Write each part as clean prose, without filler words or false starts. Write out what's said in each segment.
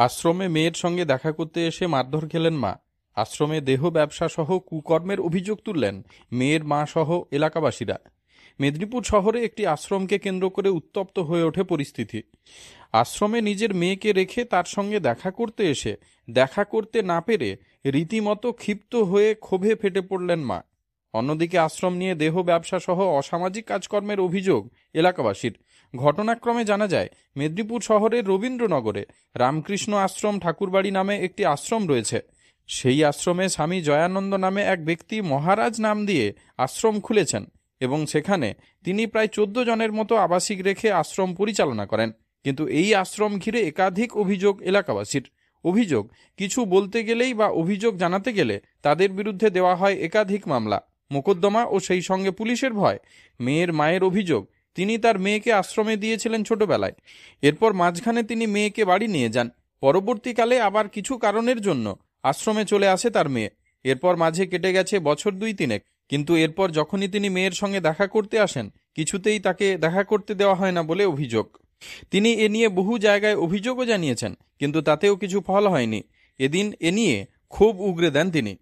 আশ্রমে মেয়ের সঙ্গে দেখা করতে এসে মারধর খেলেন মা। আশ্রমে দেহ ব্যবসা সহ কুকর্মের অভিযোগ তুললেন মেয়ের মা সহ এলাকাবাসীরা। মেদিনীপুর শহরে একটি আশ্রমকে কেন্দ্র করে উত্তপ্ত হয়ে ওঠে পরিস্থিতি। আশ্রমে নিজের মেয়েকে রেখে তার সঙ্গে দেখা করতে এসে দেখা করতে না পেরে রীতিমতো ক্ষিপ্ত হয়ে ক্ষোভে ফেটে পড়লেন মা। অন্যদিকে আশ্রম নিয়ে দেহ ব্যবসা সহ অসামাজিক কাজকর্মের অভিযোগ এলাকাবাসীর। ঘটনাক্রমে জানা যায়, মেদিনীপুর শহরের রবীন্দ্রনগরে রামকৃষ্ণ আশ্রম ঠাকুরবাড়ি নামে একটি আশ্রম রয়েছে। সেই আশ্রমে স্বামী জয়ানন্দ নামে এক ব্যক্তি মহারাজ নাম দিয়ে আশ্রম খুলেছেন এবং সেখানে তিনি প্রায় 14 জনের মতো আবাসিক রেখে আশ্রম পরিচালনা করেন। কিন্তু এই আশ্রম ঘিরে একাধিক অভিযোগ এলাকাবাসীর। অভিযোগ, কিছু বলতে গেলেই বা অভিযোগ জানাতে গেলে তাদের বিরুদ্ধে দেওয়া হয় একাধিক মামলা, মোকদ্দমা ও সেই সঙ্গে পুলিশের ভয়। মেয়ের মায়ের অভিযোগ, তিনি তার মেয়েকে আশ্রমে দিয়েছিলেন ছোটবেলায়। এরপর মাঝখানে তিনি মেয়েকে বাড়ি নিয়ে যান। পরবর্তীকালে আবার কিছু কারণের জন্য আশ্রমে চলে আসে তার মেয়ে। এরপর মাঝে কেটে গেছে বছর 2-3, কিন্তু এরপর যখনই তিনি মেয়ের সঙ্গে দেখা করতে আসেন, কিছুতেই তাকে দেখা করতে দেওয়া হয় না বলে অভিযোগ। তিনি এ নিয়ে বহু জায়গায় অভিযোগও জানিয়েছেন, কিন্তু তাতেও কিছু ফল হয়নি। এদিন এ নিয়ে ক্ষোভ উগরে দেন তিনি।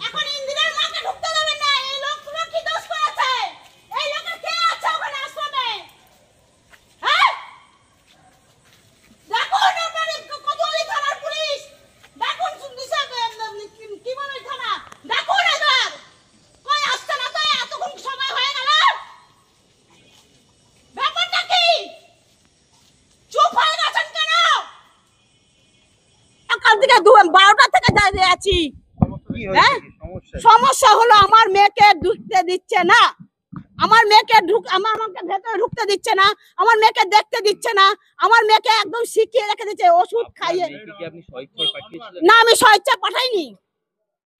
এখন ইন্দিরার মাকে ঢুকতে দেবেন না। এই লোকগুলো কি দোষ করেছে? এই লোকের কে আছে ওখানে আশ্রমে? হ্যাঁ, দেখুন আপনারা কোতোয়ালি থানার পুলিশ, দেখুন কি বলে থানা, দেখুন এবার কই আসছে না তো, এতক্ষণ সময় হয়ে গেল। ব্যাপারটা কি? চুপ হয়ে গেছেন কেন? সকাল থেকে 12টা থেকে দাঁড়িয়ে আছি। সমস্যা হলো আমার মেয়েকে ঢুকতে দিচ্ছে না, আমার মেয়েকে আমাকে ভেতরে ঢুকতে দিচ্ছে না, আমার মেয়েকে দেখতে দিচ্ছে না, আমার মেয়েকে একদম শিখিয়ে রেখে দিচ্ছে ওষুধ খাইয়ে। না, আমি স্বেচ্ছায় পাঠাইনি।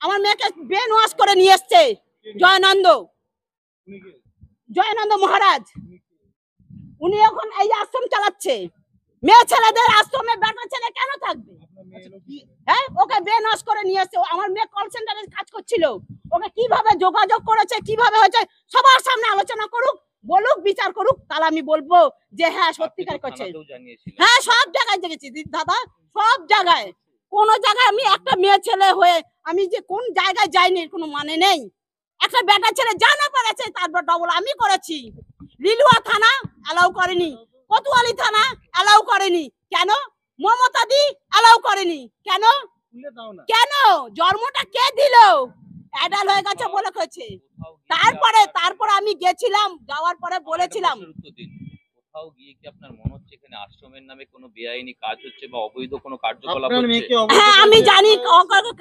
আমার মেয়েকে ব্রেন ওয়াশ করে নিয়ে এসছে জয়ানন্দ মহারাজ। উনি এখন এই আশ্রম চালাচ্ছে। মেয়ে ছেলেদের আশ্রমে বেটা ছেলে কেন থাকবে? হ্যাঁ, ওকে ব্রেন ওয়াশ করে নিয়ে এসছে। আমার মেয়ে কল সেন্টারে কাজ করছিল, ওকে কিভাবে যোগাযোগ করেছে, কিভাবে হয়েছে, সবার সামনে আলোচনা করুক, বলুক, বিচার করুক, তাহলে আমি বলবো যে হ্যাঁ সত্যিকার করছে। হ্যাঁ, সব জায়গায় দেখেছি দাদা, সব জায়গায়। কোন জায়গায় আমি একটা মেয়ে ছেলে হয়ে আমি যে কোন জায়গায় যাইনি কোনো মানে নেই। একটা বেটা ছেলে যা না পারেছে তারপর ডবল আমি করেছি। লিলুয়া থানা অ্যালাউ করেনি, কোতোয়ালি থানা অ্যালাউ করেনি। কেন? মমতা দি অ্যালাউ করেনি। কেন? জন্মটা কে দিল? অ্যাডাল হয়ে গেছে বলে কইছে। তারপরে আমি গেছিলাম, যাওয়ার পরে বলেছিলাম কোথাও গিয়ে কি আপনার মনে হচ্ছে এখানে আশ্রমের নামে কোনো বেআইনি কাজ হচ্ছে বা অবৈধ কোনো কার্যকলাপ হচ্ছে? হ্যাঁ, আমি জানি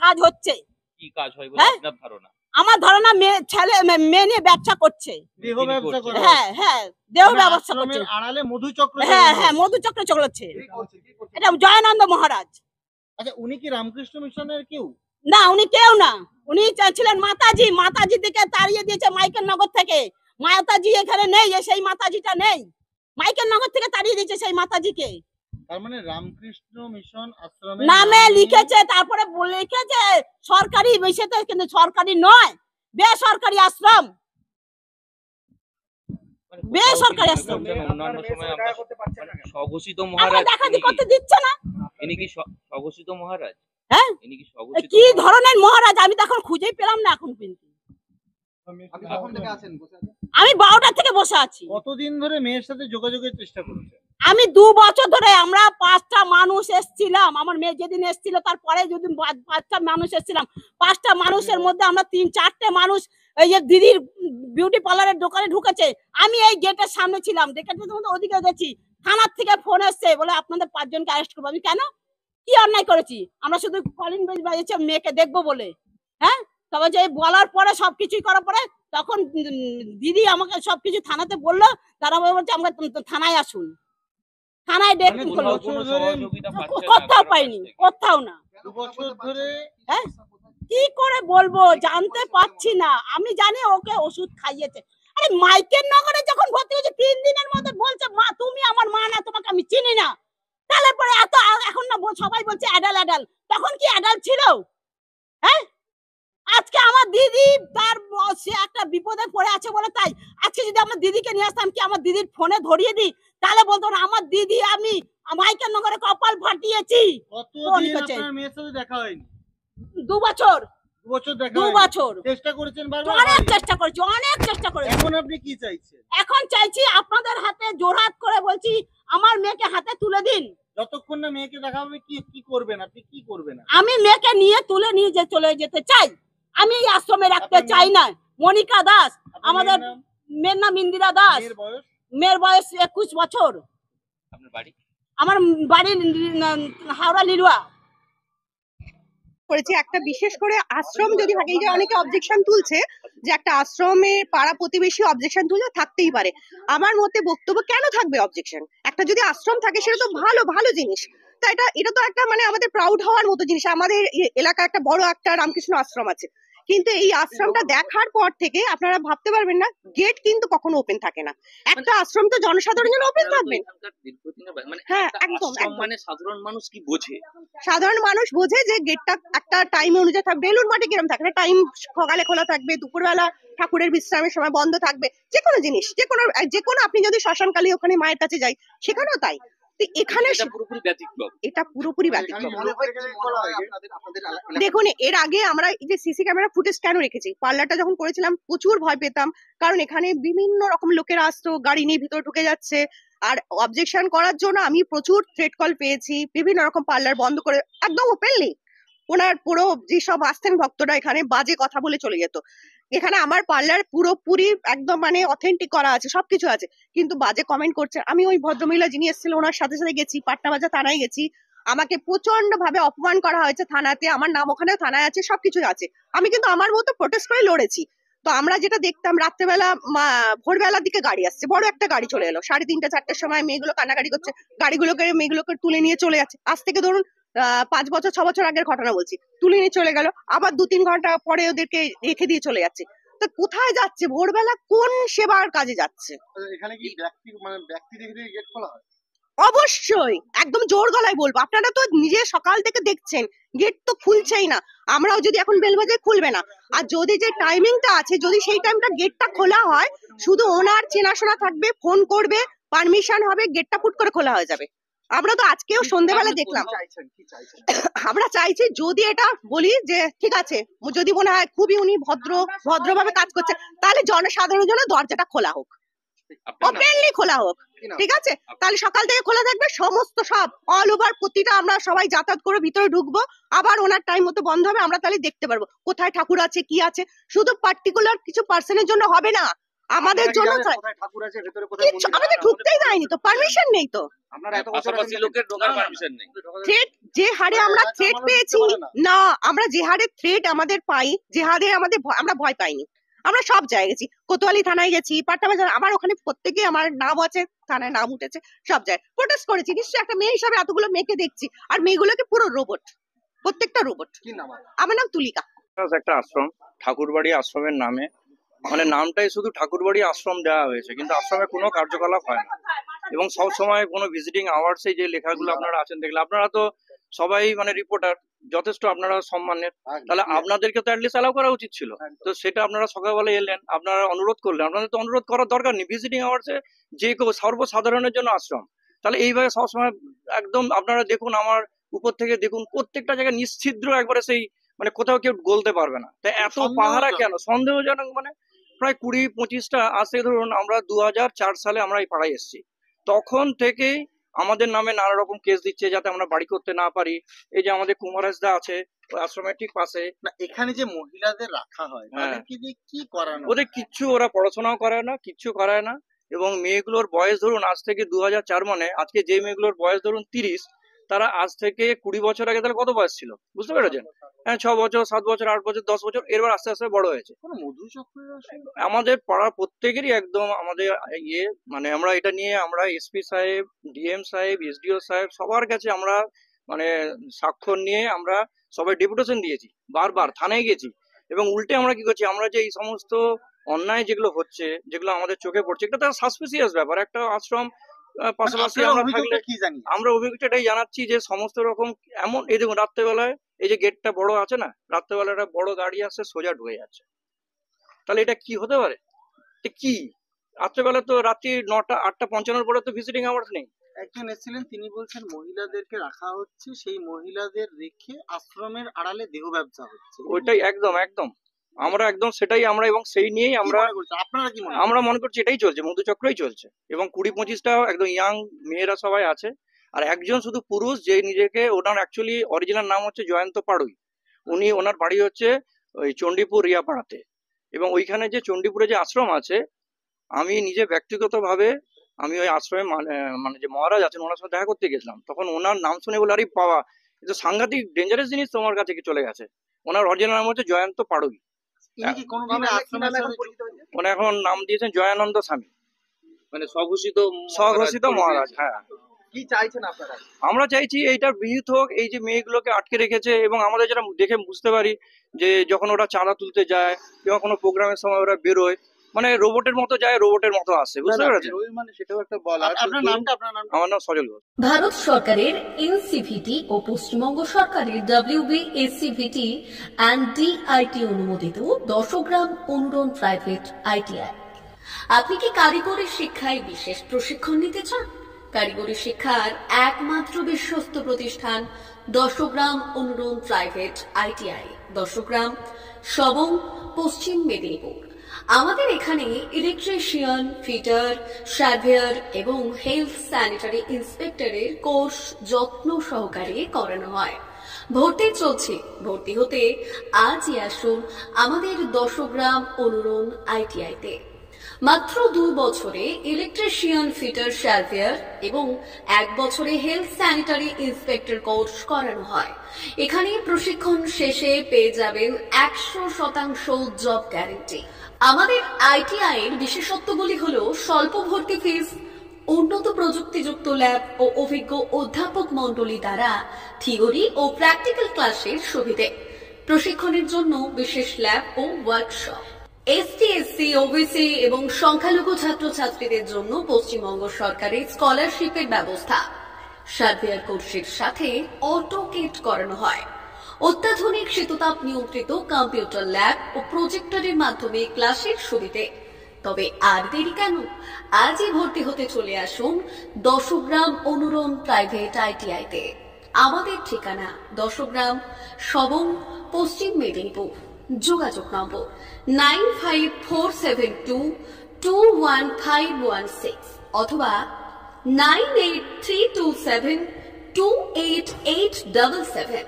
কাজ হচ্ছে। কি কাজ হয় বলে আপনার ধারণা? আমার ধারণা মেয়ে নিয়ে ব্যবসা করছে। দেহ ব্যবসা করে। হ্যাঁ, দেহ ব্যবসা করছে। আড়ালে মধুচক্র। হ্যাঁ, মধুচক্র চলছে। এটা জয়ানন্দ মহারাজ। আচ্ছা, উনি কি রামকৃষ্ণ মিশনের কেউ? না, উনি কেউ না। উনি ছিলেন মাতাজি। মাতাজি থেকে তাড়িয়ে দিয়েছে মাইকেল নগর থেকে। মাতাজি এখানে নেই, সেই মাতাজিটা নেই। মাইকেল নগর থেকে তাড়িয়ে দিয়েছে সেই মাতাজিকে। তার মানে রামকৃষ্ণ মিশন আশ্রমে নামে লিখেছে, তারপরে লিখেছে সরকারি বিষয়তে, কিন্তু সরকারি নয়, বেসরকারি আশ্রম। বেসরকারি আশ্রম। অন্যান্য সময় আমরা স্বঘোষিত মহারাজ দেখাতে করতে দিচ্ছে না। ইনি কি স্বঘোষিত মহারাজ? হ্যাঁ, ইনি কি স্বঘোষিত? কি ধরনের মহারাজ আমি তো এখন খুঁজেই পেলাম না এখন পর্যন্ত। আমি 12টা থেকে বসে আছি। কতদিন ধরে মেয়ের সাথে যোগাযোগের চেষ্টা করছেন? আমি 2 বছর ধরে। আমরা 5টা মানুষ এসেছিলাম। আমার মেয়ে যেদিন এসেছিল তারপরে যদি 5টা মানুষ এসেছিলাম। 5টা মানুষের মধ্যে আমরা 3-4টে মানুষ এই যে দিদির বিউটি পার্লারের দোকানে ঢুকেছে। আমি এই গেটের সামনে ছিলাম, দেখে ওদিকে গেছি। থানার থেকে ফোন এসছে, বলে আপনাদের 5 জনকে অ্যারেস্ট করবো। আমি কেন? কি অন্যায় করেছি? আমরা শুধু কলিং বেল বাজিয়েছি মেয়েকে দেখবো বলে। হ্যাঁ, তবে যে বলার পরে সবকিছুই করার পরে তখন দিদি আমাকে সবকিছু থানাতে বললো। তারা বলছে আমাকে থানায় আসুন। থানায় ডেট মানে করলো, কোনো সহযোগিতা পাচ্ছেন না কোথাও কারো পাইনি, কাছ থেকে? কোথাও না। 2 বছর ধরে হ্যাঁ, কি করে বলবো, জানতে পারছি না। আমি জানি ওকে ওষুধ খাইয়েছে। আরে মাইকেল নগরে যখন ভর্তি হয়েছে 3 দিনের মধ্যে বলছে মা তুমি আমার মা না, তোমাকে আমি চিনি না। তাহলে পরে এত এখন না সবাই বলছে অ্যাডাল অ্যাডাল, তখন কি অ্যাডাল ছিল? হ্যাঁ, আজকে আমার দিদি তার সে একটা বিপদে পড়ে আছে বলে তাই। আজকে যদি আমার দিদিকে নিয়ে আসতাম, কি আমার দিদির ফোনে ধরিয়ে দিই, তাহলে বলতো না আমার দিদি আমি মাইকেল নগরে কপাল ফাটিয়েছি। কতদিন করছে? আপনার মেয়ের সাথে দেখা হয়নি? 2 বছর, 2 বছর দেখা 2 হয়নি? বছর চেষ্টা করেছেন বারবার? অনেক হয়নি? চেষ্টা করেছি, অনেক চেষ্টা করেছি। এখন আপনি কি চাইছেন? এখন চাইছি আপনাদের হাতে জোরহাত করে বলছি আমার মেয়েকে হাতে তুলে দিন। যতক্ষণ না মেয়েকে দেখা হবে কি কি করবেন আপনি, কি করবেন? আমি মেয়েকে নিয়ে তুলে নিয়ে চলে যেতে চাই। আমি এই আশ্রমে রাখতে আপনার চাই না। মনিকা দাস, আপনার আমাদের মেয়ের নাম? মেয়ের নাম ইন্দিরা দাস। মেয়ের বয়স? মেয়ের বয়স 21 বছর। আপনার বাড়ি? আমার বাড়ি হাওড়া লিলুয়া। করেছে একটা বিশেষ করে আশ্রম যদি থাকে, এই যে অনেকে অবজেকশন তুলছে যে একটা আশ্রমে পাড়া প্রতিবেশী অবজেকশন তুলে থাকতেই পারে, আমার মতে বক্তব্য কেন থাকবে অবজেকশন? একটা যদি আশ্রম থাকে সেটা তো ভালো ভালো জিনিস। তা এটা তো একটা মানে আমাদের প্রাউড হওয়ার মতো জিনিস। আমাদের এলাকায় একটা বড় একটা রামকৃষ্ণ আশ্রম আছে, কিন্তু এই আশ্রমটা দেখার পর থেকে আপনারা ভাবতে পারবেন না গেট কিন্তু কখনো ওপেন থাকে না। একটা আশ্রম তো জনসাধারণের জন্য ওপেন থাকবে। হ্যাঁ, একদম একদম। মানে সাধারণ মানুষ কি বোঝে? সাধারণ মানুষ বোঝে যে গেটটা একটা টাইম অনুযায়ী থাকবে। বেলুন মাঠে কিরম থাকে, টাইম সকালে খোলা থাকবে, দুপুরবেলা ঠাকুরের বিশ্রামের সময় বন্ধ থাকবে। যে কোনো জিনিস, যে কোনো আপনি যদি শ্মশানকালী ওখানে মায়ের কাছে যাই সেখানেও তাই। তো এখানে এটা পুরোপুরি ব্যতিক্রম। এটা পুরোপুরি ব্যতিক্রম। দেখুন, এর আগে আমরা এই যে সিসি ক্যামেরা ফুটেজ কেন রেখেছি, পার্লারটা যখন করেছিলাম প্রচুর ভয় পেতাম, কারণ এখানে বিভিন্ন রকম লোকেরা আসতো, গাড়ি নিয়ে ভিতরে ঢুকে যাচ্ছে। আর অবজেকশন করার জন্য আমি প্রচুর থ্রেট কল পেয়েছি, বিভিন্ন রকম পার্লার বন্ধ করে একদম ওপেনলি ওনার পুরো যেসব আসতেন ভক্তরা এখানে বাজে কথা বলে চলে যেত। এখানে আমার পার্লার পুরোপুরি একদম মানে অথেন্টিক করা আছে, সবকিছু আছে, কিন্তু বাজে কমেন্ট করছে। আমি ওই ভদ্রমহিলা যিনি এসেছিল ওনার সাথে সাথে গেছি, পাটনাবাজার থানায় গেছি, আমাকে প্রচন্ড ভাবে অপমান করা হয়েছে থানাতে, আমার নাম ওখানে থানায় আছে, সবকিছু আছে। আমি কিন্তু আমার মতো প্রোটেস্ট করে লড়েছি। তো আমরা যেটা দেখতাম রাত্রেবেলা ভোরবেলার দিকে গাড়ি আসছে, বড় একটা গাড়ি চলে এলো 3:30 4টার সময়, মেয়েগুলো কান্নাকাটি করছে, মেয়েগুলোকে তুলে নিয়ে চলে যাচ্ছে। আজ থেকে ধরুন 5 বছর 6 বছর আগের ঘটনা বলছি, তুলে নিয়ে চলে গেল, আবার 2-3 ঘন্টা পরে ওদেরকে রেখে দিয়ে চলে যাচ্ছে। তো কোথায় যাচ্ছে ভোরবেলা, কোন সেবার কাজে যাচ্ছে? এখানে কি ব্যক্তি দেখে গেট খোলা হয়? অবশ্যই, একদম জোর গলায় বলবো, আপনারা তো নিজে সকাল থেকে দেখছেন গেট তো খুলছেই না। আমরাও যদি এখন বেল বাজাই খুলবে না। আর যদি যে টাইমিংটা আছে, যদি সেই টাইমটা গেটটা খোলা হয়, শুধু ওনার চেনাশোনা থাকবে, ফোন করবে, পারমিশন হবে, গেটটা ফুট করে খোলা হয়ে যাবে। আমরা তো আজকেও সন্ধ্যেবেলা দেখলাম। আমরা চাইছি যদি এটা বলি যে ঠিক আছে, যদি মনে হয় খুবই উনি ভদ্রভাবে কাজ করছে, তাহলে জনসাধারণের জন্য দরজাটা খোলা হোক, ওপেনলি খোলা হোক, ঠিক আছে? তাহলে সকাল থেকে খোলা থাকবে, সমস্ত সব অল ওভার প্রতিটা আমরা সবাই যাতায়াত করে ভিতরে ঢুকবো, আবার ওনার টাইম মতো বন্ধ হবে, আমরা তাহলে দেখতে পারবো কোথায় ঠাকুর আছে কি আছে। শুধু পার্টিকুলার কিছু পার্সনের জন্য হবে না, আমাদের জন্য ঠাকুর আছে ভেতরে, কিচ্ছু আমাদের ঢুকতেই দেয়নি, তো পারমিশন নেই তো। পাশাপাশি লোকের ঢোকার পারমিশন নেই। থ্রেট যে হারে আমরা থ্রেট পেয়েছি না, আমরা যে হারে থ্রেট আমাদের পাই, যে হারে আমরা ভয় পাইনি। আমরা সব জায়গায় গেছি, কোতোয়ালি থানায় গেছি, পাটনাবাজার, আমার ওখানে প্রত্যেকে আমার নাম আছে, থানায় নাম উঠেছে, সব জায়গায় প্রোটেস্ট করেছি। নিশ্চয়ই একটা মেয়ে হিসাবে এতগুলো মেয়েকে দেখছি, আর মেয়েগুলোকে পুরো রোবট, প্রত্যেকটা রোবট। কি নাম? আমার নাম তুলিকা। একটা আশ্রম, ঠাকুরবাড়ি আশ্রমের নামে, মানে নামটাই শুধু ঠাকুরবাড়ি আশ্রম দেওয়া হয়েছে, কিন্তু আশ্রমে কোনো কার্যকলাপ হয় না। এবং সব সময় কোনো ভিজিটিং আওয়ার্সে যে লেখাগুলো আপনারা আছেন দেখলে, আপনারা তো সবাই মানে রিপোর্টার, যথেষ্ট আপনারা সম্মানের, তাহলে আপনাদেরকে তো অ্যাটলিস্ট অ্যালাউ করা উচিত ছিল। তো সেটা আপনারা সকালবেলা এলেন, আপনারা অনুরোধ করলেন, আপনাদের তো অনুরোধ করার দরকার নেই। ভিজিটিং আওয়ার্সে যে কেউ, সর্বসাধারণের জন্য আশ্রম, তাহলে এইভাবে সবসময় একদম আপনারা দেখুন, আমার উপর থেকে দেখুন, প্রত্যেকটা জায়গায় নিশ্ছিদ্র একবারে সেই মানে কোথাও কেউ গলতে পারবে না। তাই এত পাহারা কেন? সন্দেহজনক মানে প্রায় 20-25টা আছে। ধরুন আমরা 2004 সালে আমরা এই পাড়ায় এসেছি, তখন থেকেই আমাদের নামে নানা রকম কেস দিচ্ছে যাতে আমরা বাড়ি করতে না পারি। এই যে আমাদের কুমারাজদা আছে ওই আশ্রমের ঠিক পাশে, না এখানে যে মহিলাদের রাখা হয় তাদেরকে দিয়ে কি করানো? ওদের কিচ্ছু, ওরা পড়াশোনাও করায় না, কিচ্ছু করায় না। এবং মেয়েগুলোর বয়স ধরুন আজ থেকে 2004 মানে আজকে যে মেয়েগুলোর বয়স ধরুন 30, তারা আজ থেকে 20 বছর আগে তাহলে কত বয়স ছিল বুঝতে পেরেছেন? হ্যাঁ, 6 বছর, 7 বছর, 8 বছর, 10 বছর, এরপর আস্তে আস্তে বড় হয়েছে। কোনো মধুচক্রের আসলে আমাদের পাড়ার প্রত্যেকেরই একদম আমাদের মানে আমরা এটা নিয়ে আমরা এসপি সাহেব, ডিএম সাহেব, এসডিও সাহেব সবার কাছে আমরা মানে স্বাক্ষর নিয়ে আমরা সবাই ডেপুটেশন দিয়েছি, বারবার থানায় গেছি। এবং উল্টে আমরা কি করছি, আমরা যে এই সমস্ত অন্যায় যেগুলো হচ্ছে, যেগুলো আমাদের চোখে পড়ছে, এটা তো সাসপিসিয়াস ব্যাপার। একটা আশ্রম পাশাপাশি আপনারা আমরা অভিযোগটা থাকলে কি জানি আমরা অভিযোগটা এটাই জানাচ্ছি যে সমস্ত রকম এমন, এই দেখুন রাত্রেবেলায় এই যে গেটটা বড় আছে না, রাত্রেবেলা একটা বড় গাড়ি আসছে সোজা ঢুকে যাচ্ছে। তাহলে এটা কি হতে পারে? এটা কি রাত্রেবেলা তো রাত্রি 9টা 8:55 পরে তো ভিজিটিং আওয়ার্স নেই। একজন এসেছিলেন, তিনি বলছেন মহিলাদেরকে রাখা হচ্ছে, সেই মহিলাদের রেখে আশ্রমের আড়ালে দেহ ব্যবসা হচ্ছে। ওইটাই একদম একদম আমরা একদম সেটাই আমরা, এবং সেই নিয়েই আমরা আপনারা কি মনে আমরা মনে করছি এটাই চলছে, মধুচক্রই চলছে। এবং 20-25টা একদম ইয়াং মেয়েরা সবাই আছে, আর একজন শুধু পুরুষ যে নিজেকে, ওনার অ্যাকচুয়ালি অরিজিনাল নাম হচ্ছে জয়ন্ত পাড়ুই। উনি, ওনার বাড়ি হচ্ছে ওই চণ্ডীপুর রিয়াপাড়াতে। এবং ওইখানে যে চণ্ডীপুরে যে আশ্রম আছে, আমি নিজে ব্যক্তিগতভাবে আমি ওই আশ্রমে মানে যে মহারাজ আছেন ওনার সাথে দেখা করতে গেছিলাম। তখন ওনার নাম শুনে বলে, আরে বাবা এটা সাংঘাতিক ডেঞ্জারাস জিনিস তোমার কাছে কি চলে গেছে। ওনার অরিজিনাল নাম হচ্ছে জয়ন্ত পাড়ুই। ইনি কি কোনোভাবে আশ্রমের সাথে যুক্ত? ওনার এখন নাম দিয়েছেন জয়ানন্দ স্বামী, মানে স্বঘোষিত স্বঘোষিত মহারাজ। হ্যাঁ, কি চাইছেন আপনারা? আমরা চাইছি এইটার বিহিত হোক। এই যে মেয়েগুলোকে আটকে রেখেছে, এবং আমাদের যেটা দেখে বুঝতে পারি যে যখন ওরা চাঁদা তুলতে যায় কিংবা কোনো প্রোগ্রামের সময় ওরা বেরোয়, মানে রোবটের মতো যায়, রোবটের মতো আসে, বুঝতে পেরেছেন? মানে সেটাও একটা বলা। আপনার নামটা? আমার নাম সজল ঘোষ। ভারত সরকারের এনসিভিটি ও পশ্চিমবঙ্গ সরকারের WBSCVT অ্যান্ড DIT অনুমোদিত 10 গ্রাম অনুরণ প্রাইভেট ITI। আপনি কি কারিগরি শিক্ষায় বিশেষ প্রশিক্ষণ নিতে চান? কারিগরি শিক্ষার একমাত্র বিশ্বস্ত প্রতিষ্ঠান 10 গ্রাম অনুরণ প্রাইভেট ITI, 10 গ্রাম, সবং, পশ্চিম মেদিনীপুর। আমাদের এখানে ইলেকট্রিশিয়ান, ফিটার, সার্ভেয়ার এবং হেলথ স্যানিটারি ইন্সপেক্টরের কোর্স যত্ন সহকারে করানো হয়। ভর্তি চলছে। ভর্তি হতে আজই আসুন আমাদের 10 গ্রাম অনুরণ ITI-তে। মাত্র 2 বছরে ইলেকট্রিশিয়ান, ফিটার, সার্ভেয়ার এবং 1 বছরে হেলথ স্যানিটারি ইন্সপেক্টর কোর্স করানো হয়। এখানে প্রশিক্ষণ শেষে পেয়ে যাবেন 100% জব গ্যারান্টি। আমাদের ITI এর বিশেষত্বগুলি হলো স্বল্প ভর্তি ফিস, উন্নত প্রযুক্তিযুক্ত ল্যাব ও অভিজ্ঞ অধ্যাপক মণ্ডলী দ্বারা থিওরি ও প্র্যাকটিক্যাল ক্লাসের সুবিধে, প্রশিক্ষণের জন্য বিশেষ ল্যাব ও ওয়ার্কশপ, ST, SC, OBC এবং সংখ্যালঘু ছাত্রছাত্রীদের জন্য পশ্চিমবঙ্গ সরকারের স্কলারশিপের ব্যবস্থা। সার্ভেয়ার কোর্সের সাথে অটোকেট করানো হয়। অত্যাধুনিক শীততাপ নিয়ন্ত্রিত কম্পিউটার ল্যাব ও প্রজেক্টরের মাধ্যমে ক্লাসের সুবিধে। তবে আর দেরি কেন? আজই ভর্তি হতে চলে আসুন 10 গ্রাম অনুরণ প্রাইভেট ITI-তে। আমাদের ঠিকানা 10 গ্রাম, সবং, পশ্চিম মেদিনীপুর। যোগাযোগ নম্বর 9547221516 অথবা 9832728877।